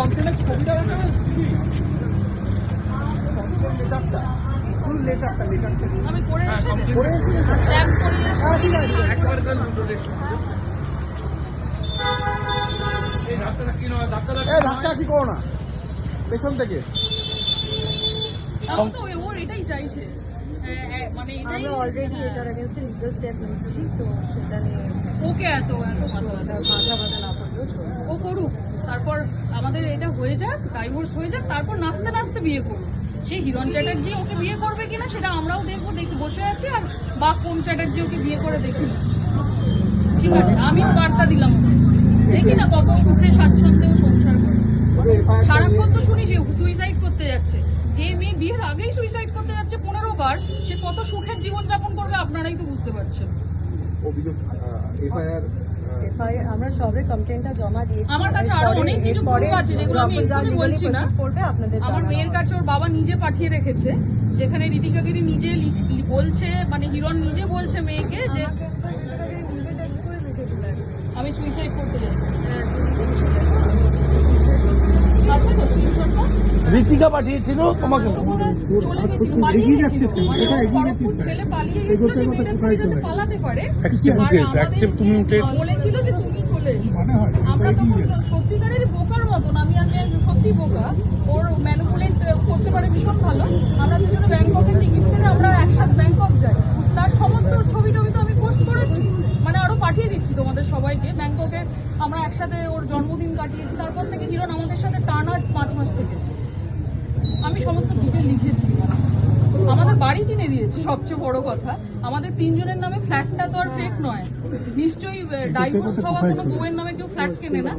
কমপ্লেনের ছবিটা দেখাবেন লেটারটা ফুল লেটারটা আমি করে করে স্ট্যাম্প করিয়ে একবার গান ধাক্কা কি করো না পেছন থেকে আমি তো ওর এটাই চাইছে মানে এটাই আমরা অলরেডি এটার এগেইনস্টে লিগাল স্টেপ নিচ্ছি, তো সেটা নিয়ে ওকে এত মাথা না পড়লেও চলবে। ও করুক, তারপর আমাদের এটা হয়ে যাক, ডাইভোর্স হয়ে যাক, তারপর নাচতে নাচতে বিয়ে করুক। সে হিরণ চ্যাটার্জি ওকে বিয়ে করবে কিনা সেটা আমরাও দেখবো, দেখি বসে আছি। আর বা কোন চ্যাটার্জি ওকে বিয়ে করে দেখি, ঠিক আছে? আমিও বার্তা দিলাম ওকে, দেখি না কত সুখে স্বাচ্ছন্দ্যেও সংসার করে। সারাক্ষণ তো শুনি যে সুইসাইড করতে যাচ্ছে। যে মেয়ে বিয়ের আগেই সুইসাইড করতে যাচ্ছে 15 বার, সে কত সুখের জীবনযাপন করবে আপনারাই তো বুঝতে পারছেন। অভিযোগ এফআইআর আমরা সবে কমপ্লেনটা জমা দিয়েছি। আমার কাছে আরো অনেক কিছু প্রুফ আছে যেগুলো আমি এক্ষুনি বলছি না। করবে আপনাদের আমার মেয়ের কাছে ওর বাবা নিজে পাঠিয়ে রেখেছে, যেখানে ঋতিকা গিরি নিজে বলছে, মানে হিরণ নিজে বলছে মেয়েকে যে নিজে টেক্সট করে লিখেছিলেন আমি সুইসাইড করতে যাচ্ছি। আছে তো স্ক্রিনশটটা? ঋতিকা পাঠিয়েছিল তোমাকে। চলে গেছিল, পালিয়ে গেছিল। মানে খড়গপুর ছেলে পালিয়ে গেছিল যে মেয়েটা থেকে যাতে পালাতে পারে। Accept আর উঠেছে, আমাদের accept তুমি উঠেছো। বলেছিল যে তুমি চলে এসো। আমরা তখন সত্যিকারের বোকার মতন, আমি সত্যি বোকা, ওর ম্যানিপুলেট করতে পারে ভীষণ ভালো। আমরা দুজনে ব্যাংককের টিকিট ছেড়ে আমরা একসাথে ব্যাংকক যাই। তার সমস্ত ছবি টবি তো আমি পোস্ট করেছি, মানে আরো পাঠিয়ে দিচ্ছি তোমাদের সবাইকে। ব্যাংককে আমরা একসাথে ওর জন্মদিন কাটিয়েছি। তারপর থেকে হিরণ আমাদের সাথে টানা 5 মাস থেকেছে। আমি সমস্ত ডিটেল লিখেছি। আমাদের বাড়ি কিনে দিয়েছে, সবচেয়ে বড় কথা। আমাদের 3 জনের নামে ফ্ল্যাটটা তো আর ফেক নয়। নিশ্চয়ই ডাইভোর্স হওয়া কোনো বউয়ের নামে কেউ ফ্ল্যাট কেনে না।